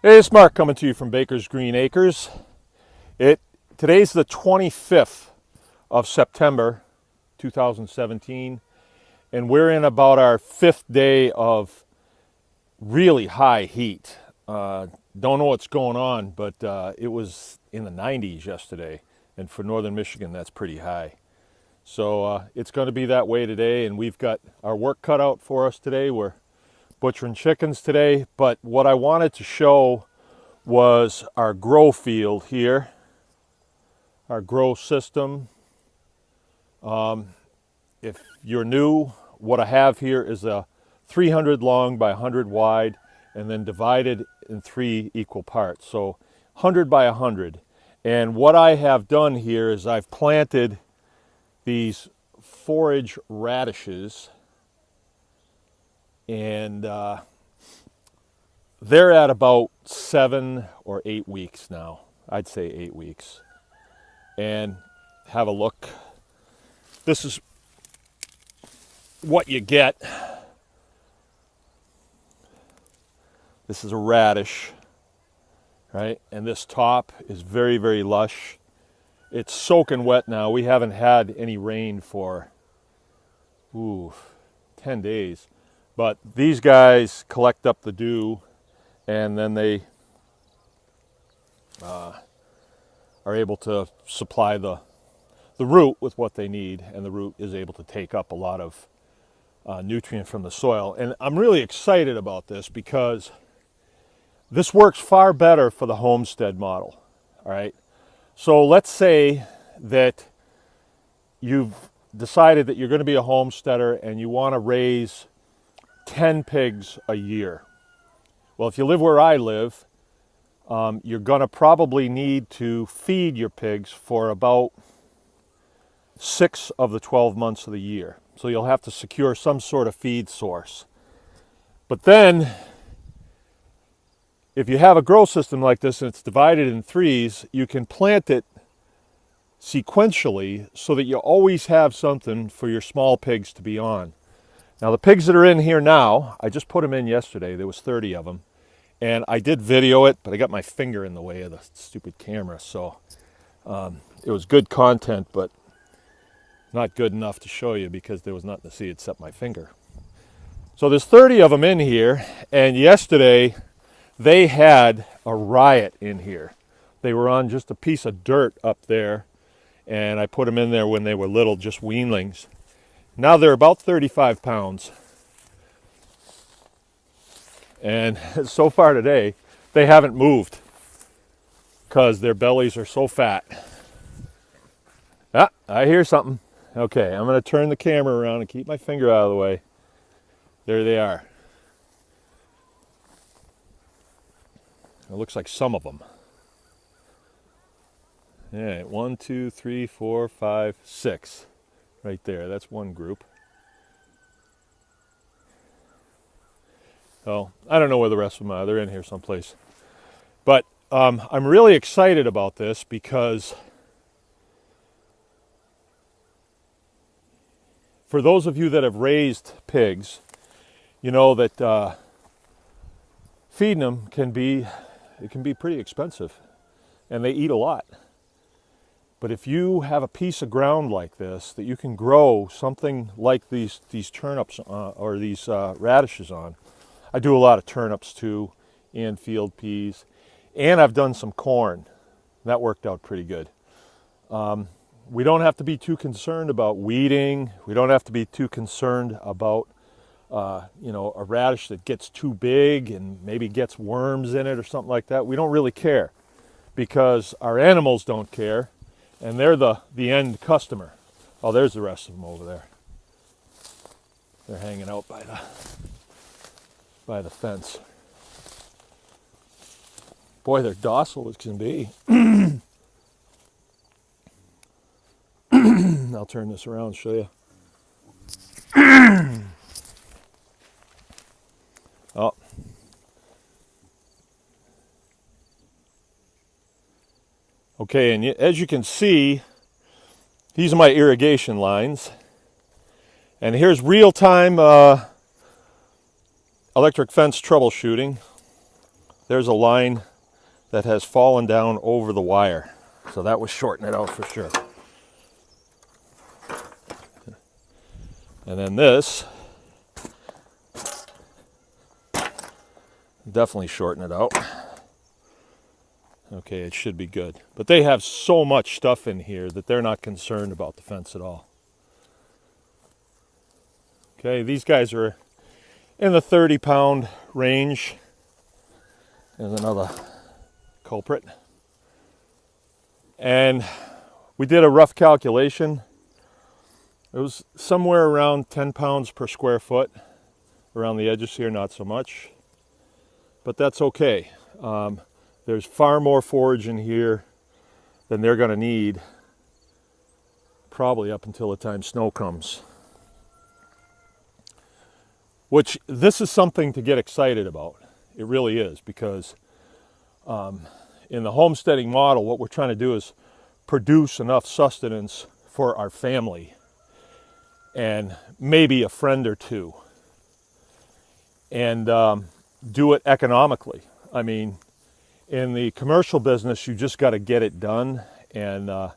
Hey, it's Mark coming to you from Baker's Green Acres. Today's the 25th of September 2017, and we're in about our fifth day of really high heat. Don't know what's going on, but it was in the 90s yesterday, and for northern Michigan, that's pretty high. So it's going to be that way today, and we've got our work cut out for us today. We're butchering chickens today, but what I wanted to show was our grow field here, our grow system. If you're new, what I have here is a 300 long by 100 wide and then divided in three equal parts, so 100 by 100. And what I have done here is I've planted these forage radishes, and they're at about 7 or 8 weeks now. I'd say 8 weeks. And have a look. This is what you get. This is a radish, right? And this top is very, very lush. It's soaking wet now. We haven't had any rain for 10 days. But these guys collect up the dew, and then they are able to supply the root with what they need, and the root is able to take up a lot of nutrient from the soil. And I'm really excited about this because this works far better for the homestead model. All right, so let's say that you've decided that you're going to be a homesteader and you want to raise 10 pigs a year. Well, if you live where I live, you're going to probably need to feed your pigs for about 6 of the 12 months of the year. So you'll have to secure some sort of feed source. But then, if you have a grow system like this and it's divided in threes, you can plant it sequentially so that you always have something for your small pigs to be on. Now, the pigs that are in here now, I just put them in yesterday. There was 30 of them. And I did video it, but I got my finger in the way of the stupid camera. So it was good content, but not good enough to show you because there was nothing to see except my finger. So there's 30 of them in here. And yesterday, they had a riot in here. They were on just a piece of dirt up there. And I put them in there when they were little, just weanlings. Now they're about 35 pounds. And so far today, they haven't moved because their bellies are so fat. Ah, I hear something. Okay, I'm going to turn the camera around and keep my finger out of the way. There they are. It looks like some of them. All right, 1, 2, 3, 4, 5, 6. Right there, that's one group. So I don't know where the rest of them are. They're in here someplace. But I'm really excited about this because for those of you that have raised pigs, you know that feeding them can be pretty expensive, and they eat a lot. But if you have a piece of ground like this that you can grow something like these turnips or these radishes on. I do a lot of turnips too, and field peas, and I've done some corn. That worked out pretty good. We don't have to be too concerned about weeding. We don't have to be too concerned about a radish that gets too big and maybe gets worms in it or something like that. We don't really care because our animals don't care, and they're the end customer. Oh, there's the rest of them over there. They're hanging out by the fence. Boy, they're docile as can be. I'll turn this around and show you. Oh. Okay, and as you can see, these are my irrigation lines. And here's real-time electric fence troubleshooting. there's a line that has fallen down over the wire. So that was shortening it out for sure. And then this, definitely shorten it out. Okay, it should be good. But they have so much stuff in here that they're not concerned about the fence at all. Okay, these guys are in the 30-pound range. There's another culprit. And we did a rough calculation. It was somewhere around 10 pounds per square foot. Around the edges here, not so much. But that's okay. There's far more forage in here than they're going to need, probably up until the time snow comes. Which, this is something to get excited about. It really is, because in the homesteading model, what we're trying to do is produce enough sustenance for our family and maybe a friend or two, and do it economically. I mean, in the commercial business, you just got to get it done, and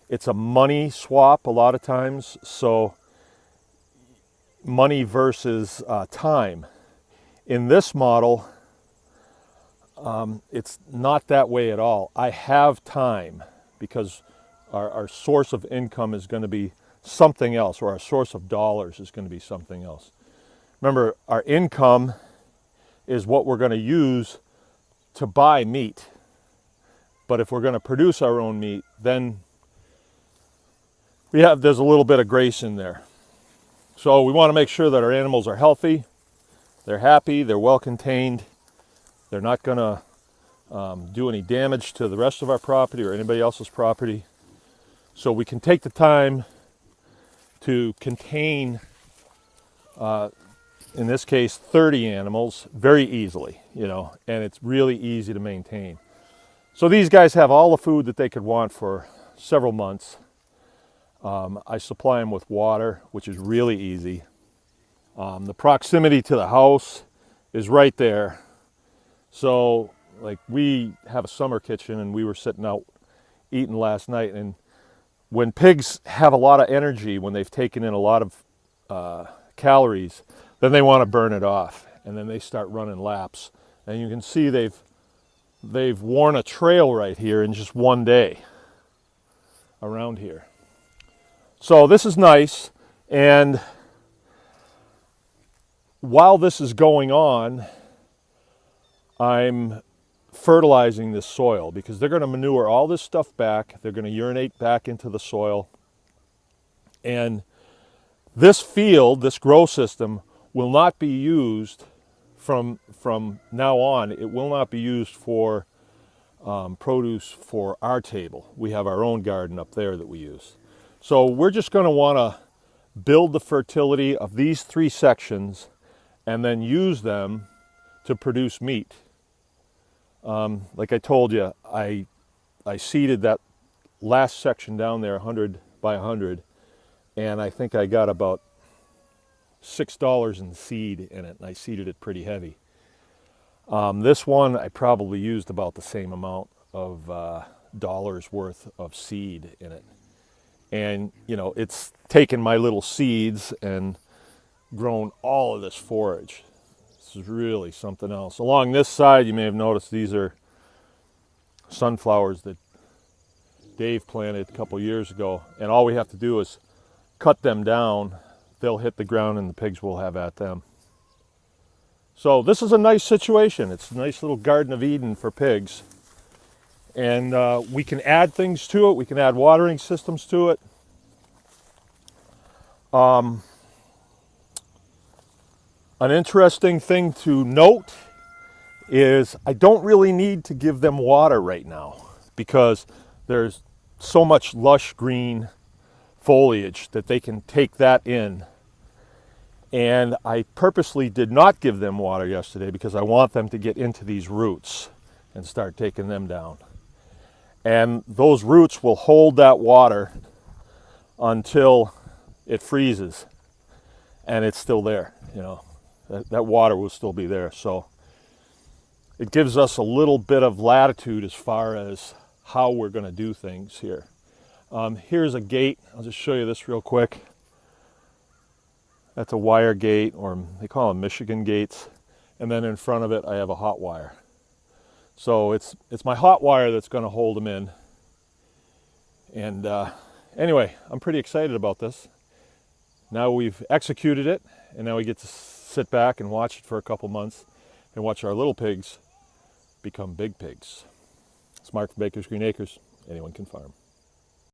it's a money swap a lot of times. So money versus time. In this model, it's not that way at all. I have time because our source of income is going to be something else, or our source of dollars is going to be something else. Remember, our income is what we're going to use to buy meat. But if we're going to produce our own meat, then there's a little bit of grace in there. So we want to make sure that our animals are healthy, they're happy, they're well contained, they're not going to do any damage to the rest of our property or anybody else's property. So we can take the time to contain, in this case, 30 animals very easily, and it's really easy to maintain. So these guys have all the food that they could want for several months. I supply them with water, which is really easy. The proximity to the house is right there. So, like, we have a summer kitchen, and we were sitting out eating last night. And when pigs have a lot of energy, when they've taken in a lot of calories, then they want to burn it off, and then they start running laps. And you can see they've worn a trail right here in just one day around here. So this is nice, and while this is going on, I'm fertilizing this soil, because they're going to manure all this stuff back. They're going to urinate back into the soil. And this field, this grow system, will not be used from now on. It will not be used for produce for our table. We have our own garden up there that we use. So we're just going to want to build the fertility of these 3 sections and then use them to produce meat. Like I told you, I seeded that last section down there 100 by 100, and I think I got about $6 in seed in it, and I seeded it pretty heavy. This one, I probably used about the same amount of dollars worth of seed in it. And, it's taken my little seeds and grown all of this forage. This is really something else. Along this side, you may have noticed these are sunflowers that Dave planted a couple years ago. And all we have to do is cut them down. They'll hit the ground and the pigs will have at them. So this is a nice situation. It's a nice little Garden of Eden for pigs. And we can add things to it. We can add watering systems to it. An interesting thing to note is I don't really need to give them water right now, because there's so much lush green foliage that they can take that in. And I purposely did not give them water yesterday because I want them to get into these roots and start taking them down. And those roots will hold that water until it freezes, and it's still there. That water will still be there. So it gives us a little bit of latitude as far as how we're going to do things here. Here's a gate. I'll just show you this real quick. That's a wire gate, or they call them Michigan gates. And then in front of it, I have a hot wire. So it's my hot wire that's going to hold them in. And anyway, I'm pretty excited about this. Now we've executed it, and now we get to sit back and watch it for a couple months and watch our little pigs become big pigs. It's Mark from Baker's Green Acres. Anyone can farm.